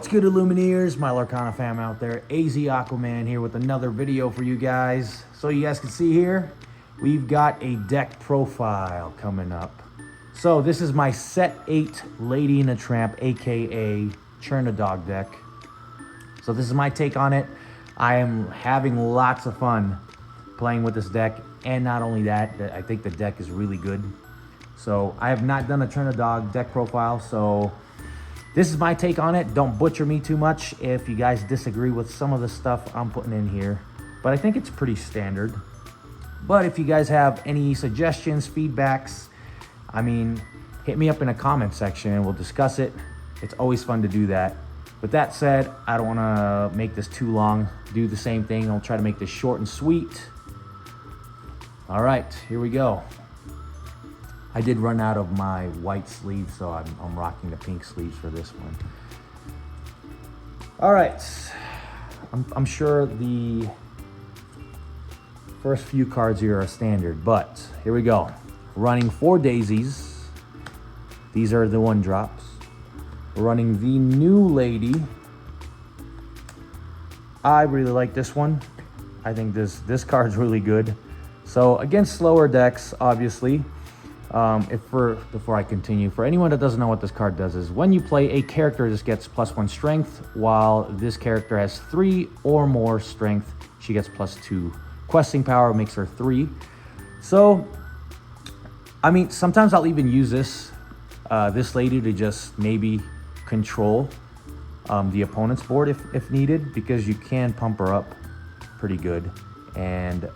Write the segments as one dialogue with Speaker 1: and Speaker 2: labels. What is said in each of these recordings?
Speaker 1: What's good, Illumineers? My Lorcana fam out there. AZ Aquaman here with another video for you guys. So you guys can see here, we've got a deck profile coming up. So this is my set 8 Lady and a Tramp, aka Chernadog deck. So this is my take on it. I am having lots of fun playing with this deck, and not only that, I think the deck is really good. So I have not done a Chernadog deck profile, so this is my take on it. Don't butcher me too much if you guys disagree with some of the stuff I'm putting in here, but I think it's pretty standard. But if you guys have any suggestions, feedbacks, I mean, hit me up in a comment section and we'll discuss it. It's always fun to do that. With that said, I don't want to make this too long. Do the same thing. I'll try to make this short and sweet. All right, here we go. I did run out of my white sleeves, so I'm rocking the pink sleeves for this one. All right, I'm sure the first few cards here are standard, but here we go. Running 4 daisies. These are the 1-drops. We're running the new lady. I really like this one. I think this card's really good. So against slower decks, obviously. Before I continue, for anyone that doesn't know what this card does, is when you play a character, this gets +1 strength, while this character has 3 or more strength, she gets +2. Questing power makes her 3. So, I mean, sometimes I'll even use this lady to just maybe control the opponent's board if needed, because you can pump her up pretty good. And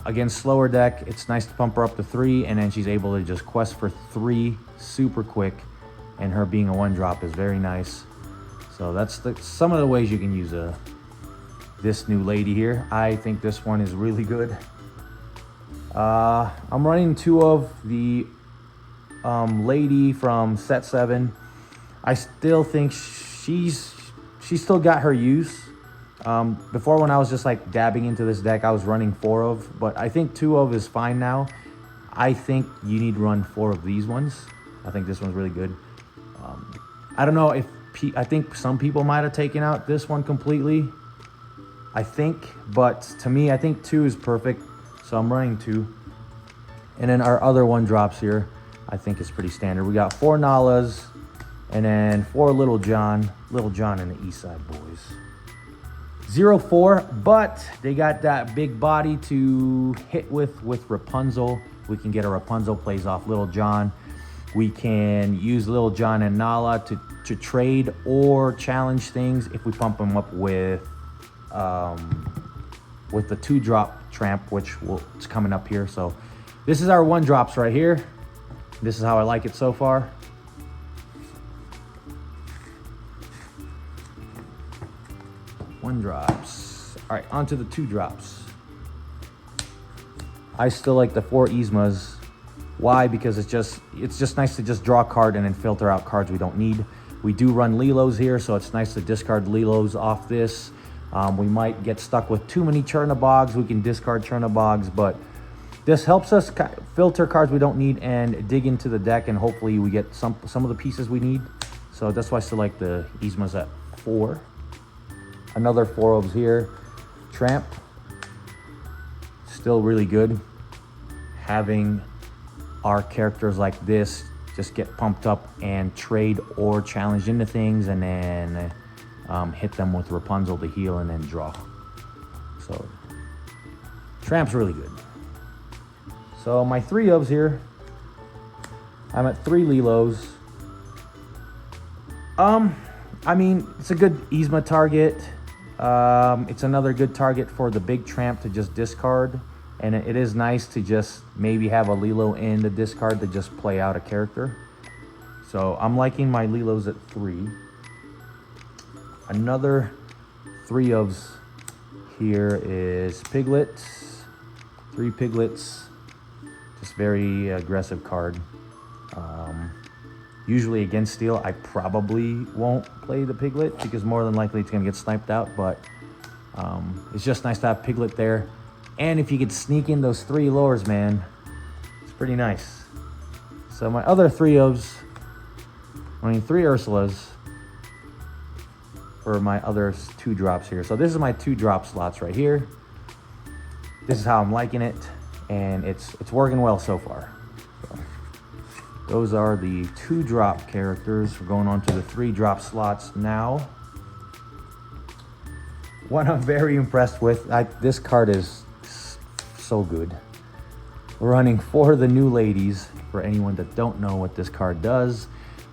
Speaker 1: against slower deck, it's nice to pump her up to 3, and then she's able to just quest for 3 super quick, and her being a 1-drop is very nice. So that's some of the ways you can use this new lady here. I think this one is really good. I'm running 2 of the lady from set 7. I still think she's still got her use. Before, when I was just like dabbing into this deck, I was running 4 of, but I think 2 of is fine now. I think you need to run 4 of these ones. I think this one's really good. I don't know if I think some people might have taken out this one completely, I think, but to me, I think 2 is perfect. So I'm running 2. And then our other 1-drops here, I think is pretty standard. We got 4 Nalas, and then 4 Little John and the East Side Boys. 0-4, but they got that big body to hit with Rapunzel. We can get a Rapunzel plays off Little John. We can use Little John and Nala to trade or challenge things if we pump them up with the 2-drop Tramp, which it's coming up here. So this is our 1-drops right here. This is how I like it so far. Drops. All right, on to the 2-drops. I still like the 4 Yzmas. Why? Because it's just nice to just draw a card and then filter out cards we don't need. We do run Lilos here, so it's nice to discard Lilos off this. We might get stuck with too many Chernadogs. We can discard Chernadogs, but this helps us filter cards we don't need and dig into the deck, and hopefully we get some of the pieces we need. So that's why I still like the Yzmas at 4. Another 4 ofs here. Tramp, still really good. Having our characters like this just get pumped up and trade or challenge into things, and then hit them with Rapunzel to heal and then draw. So Tramp's really good. So my 3 ofs here, I'm at 3 Lilos. I mean, it's a good Yzma target. It's another good target for the big Tramp to just discard, and it is nice to just maybe have a Lilo in the discard to just play out a character. So I'm liking my Lilos at 3. Another 3 ofs here is Piglets. 3 Piglets, just very aggressive card. Usually against steel, I probably won't play the Piglet because more than likely it's going to get sniped out, but it's just nice to have Piglet there. And if you could sneak in those 3 lures, man, it's pretty nice. So my other 3 ofs, I mean 3 Ursulas, for my other 2 drops here. So this is my 2 drop slots right here. This is how I'm liking it, and it's working well so far. So those are the 2 drop characters. We're going on to the 3 drop slots now. What I'm very impressed with, this card is so good. We're running 4 of the new ladies. For anyone that don't know what this card does,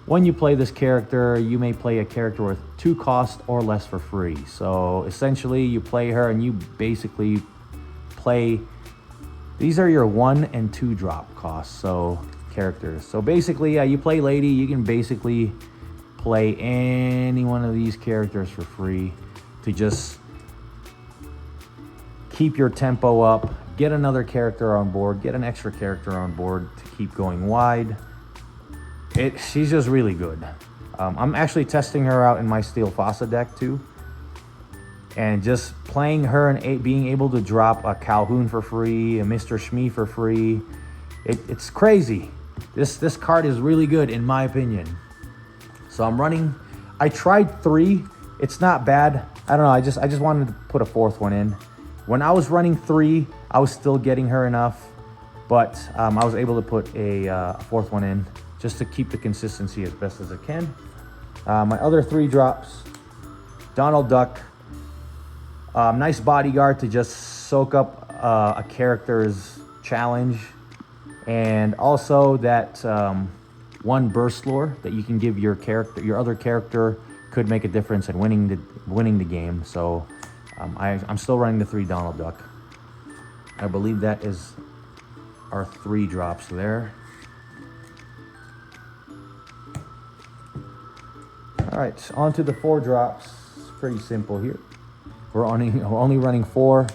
Speaker 1: when you play this character, you may play a character with 2 cost or less for free. So essentially you play her and you basically play, these are your 1 and 2 drop costs, so characters. So basically, you play lady, you can basically play any one of these characters for free to just keep your tempo up, get another character on board, get an extra character on board to keep going wide. She's just really good. I'm actually testing her out in my Steel Fossa deck too. And just playing her and being able to drop a Calhoun for free, a Mr. Shmee for free. It's crazy. This card is really good in my opinion. So I'm running, I tried 3. It's not bad. I don't know, I just wanted to put a 4th one in. When I was running 3, I was still getting her enough, but I was able to put a 4th one in just to keep the consistency as best as I can. My other 3 drops, Donald Duck, nice bodyguard to just soak up a character's challenge, and also that 1 burst lore that you can give your other character could make a difference in winning the game. So I'm still running the 3 Donald Duck. I believe that is our 3 drops there. All right, on to the 4 drops. It's pretty simple here. We're only running 4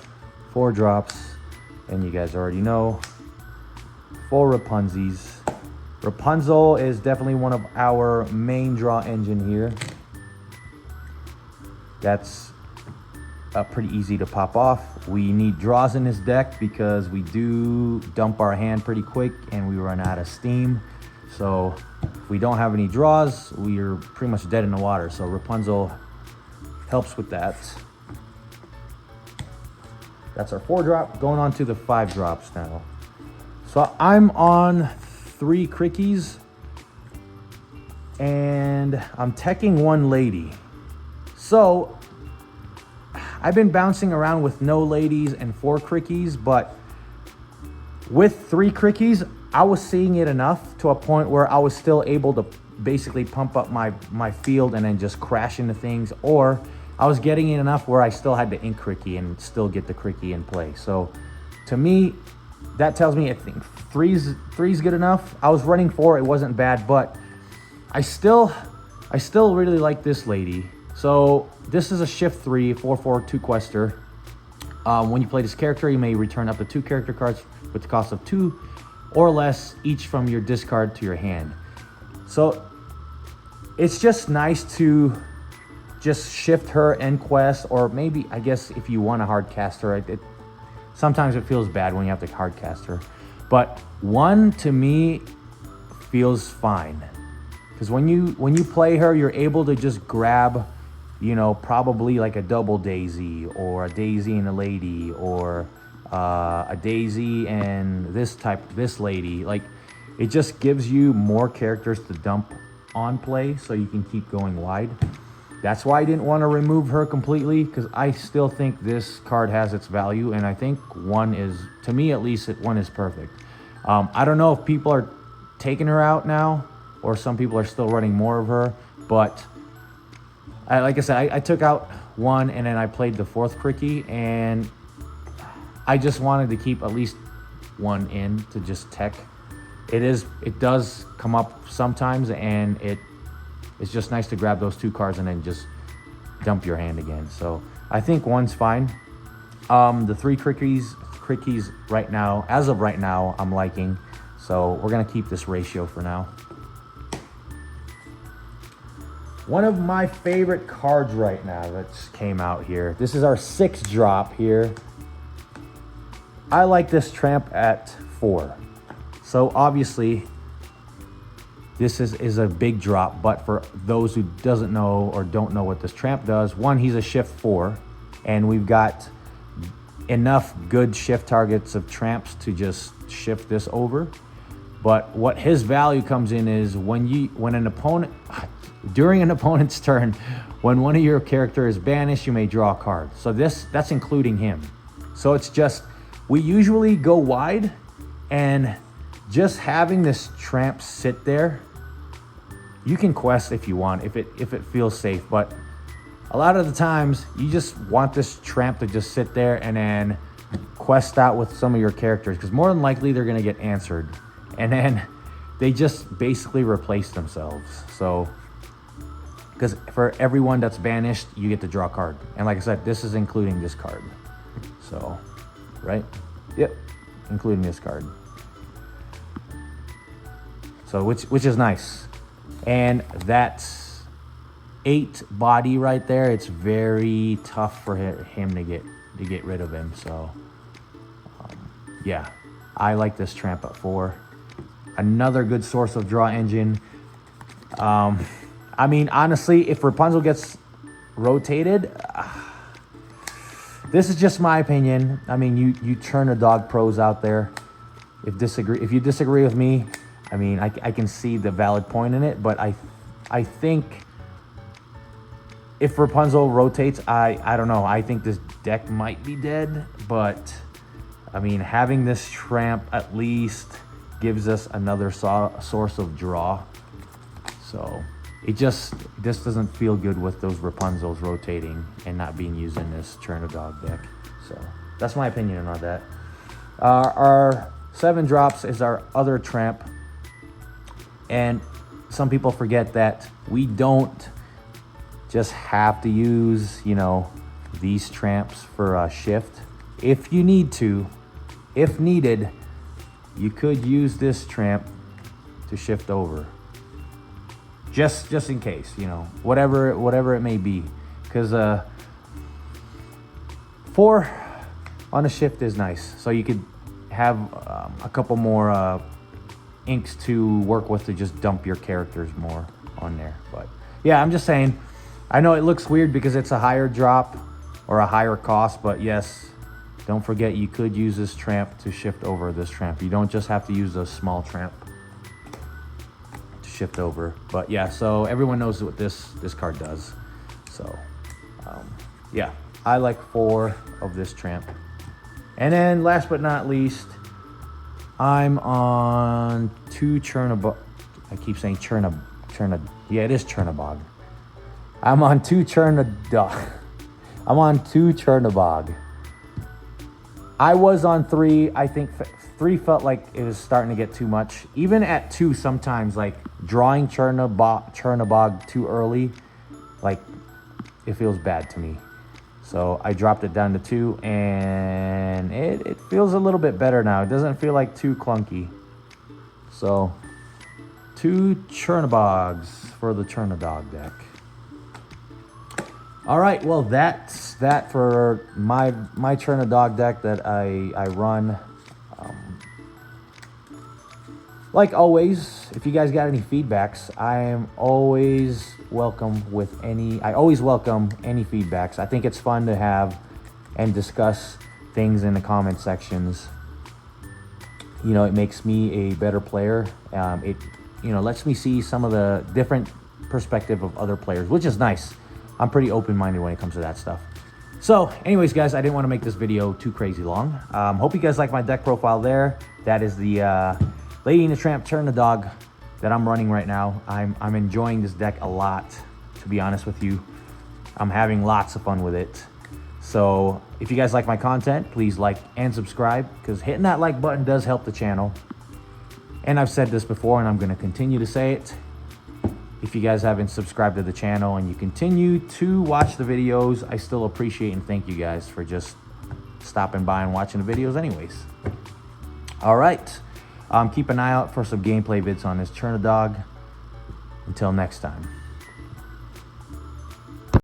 Speaker 1: drops, and you guys already know. 4 Rapunzels. Rapunzel is definitely one of our main draw engine here. That's pretty easy to pop off. We need draws in this deck because we do dump our hand pretty quick and we run out of steam. So if we don't have any draws, we're pretty much dead in the water. So Rapunzel helps with that. That's our 4 drop. Going on to the 5 drops now. So I'm on 3 Crickies and I'm teching 1 lady. So I've been bouncing around with no ladies and 4 Crickies, but with 3 Crickies, I was seeing it enough to a point where I was still able to basically pump up my field and then just crash into things, or I was getting it enough where I still had to ink Crickie and still get the Crickie in play. So to me, that tells me I think three's good enough. I was running 4, it wasn't bad, but I still really like this lady. So this is a shift 3, 4/4, 2 quester. When you play this character, you may return up to 2 character cards with the cost of 2 or less each from your discard to your hand. So it's just nice to just shift her and quest, or maybe, I guess, if you want to hard cast her, sometimes it feels bad when you have to hard cast her. But 1 to me feels fine. Because when you play her, you're able to just grab, you know, probably like a double Daisy, or a Daisy and a lady, or a Daisy and this lady. Like, it just gives you more characters to dump on play so you can keep going wide. That's why I didn't want to remove her completely, because I still think this card has its value, and I think 1 is, to me at least, 1 is perfect. I don't know if people are taking her out now, or some people are still running more of her, but like I said, I took out 1 and then I played the 4th Crickie, and I just wanted to keep at least 1 in to just tech. It does come up sometimes, and it's just nice to grab those 2 cards and then just dump your hand again. So I think 1's fine. The 3 Crickies right now, as of right now, I'm liking. So we're gonna keep this ratio for now. One of my favorite cards right now that just came out here. This is our 6 drop here. I like this Tramp at 4. So obviously, this is a big drop. But for those who doesn't know or don't know what this tramp does, one, he's a shift 4, and we've got enough good shift targets of tramps to just shift this over. But what his value comes in is when an opponent, during an opponent's turn, when one of your character is banished, you may draw a card. So that's including him. So it's just, we usually go wide, and just having this tramp sit there, you can quest if you want, if it feels safe, but a lot of the times you just want this tramp to just sit there and then quest out with some of your characters, because more than likely they're going to get answered, and then they just basically replace themselves. So because for everyone that's banished, you get to draw a card, and like I said, this is including this card. So right, yep, including this card. So which is nice. And that's 8 body right there. It's very tough for him to get rid of him. So yeah, I like this tramp at 4. Another good source of draw engine. I mean, honestly, if Rapunzel gets rotated, this is just my opinion. I mean, you Chernadog pros out there, if you disagree with me, I mean, I can see the valid point in it, but I think if Rapunzel rotates, I don't know. I think this deck might be dead, but I mean, having this tramp at least gives us another source of draw. So this doesn't feel good with those Rapunzels rotating and not being used in this Chernadog deck. So that's my opinion on that. Our 7 drops is our other tramp. And some people forget that we don't just have to use, you know, these tramps for a shift. If you need to, if needed, you could use this tramp to shift over. Just in case, you know, whatever it may be. Because 4 on a shift is nice. So you could have a couple more inks to work with to just dump your characters more on there. But yeah, I'm just saying, I know it looks weird because it's a higher drop or a higher cost, but yes, don't forget you could use this tramp to shift over this tramp. You don't just have to use a small tramp to shift over. But yeah, so everyone knows what this card does. So yeah, I like 4 of this tramp. And then last but not least, I'm on 2 Chernabog. I keep saying yeah, it is Chernabog. I'm on 2 Chernadog. I'm on 2 Chernabog. I was on 3. I think 3 felt like it was starting to get too much. Even at 2, sometimes, like drawing Chernabog too early, like it feels bad to me. So I dropped it down to 2, and it feels a little bit better now. It doesn't feel like too clunky. So 2 Chernabogs for the Chernadog deck. All right, well, that's that for my Chernadog deck that I run. Like always, if you guys got any feedbacks, I am always welcome with I always welcome any feedbacks. I think it's fun to have and discuss things in the comment sections. You know, it makes me a better player. It, you know, lets me see some of the different perspective of other players, which is nice. I'm pretty open-minded when it comes to that stuff. So anyways, guys, I didn't want to make this video too crazy long. Hope you guys like my deck profile there. That is the Lady and the Tramp Chernadog that I'm running right now. I'm enjoying this deck a lot, to be honest with you. I'm having lots of fun with it. So if you guys like my content, please like and subscribe, because hitting that like button does help the channel. And I've said this before, and I'm going to continue to say it. If you guys haven't subscribed to the channel and you continue to watch the videos, I still appreciate and thank you guys for just stopping by and watching the videos anyways. All right. Keep an eye out for some gameplay vids on this Chernadog. Until next time.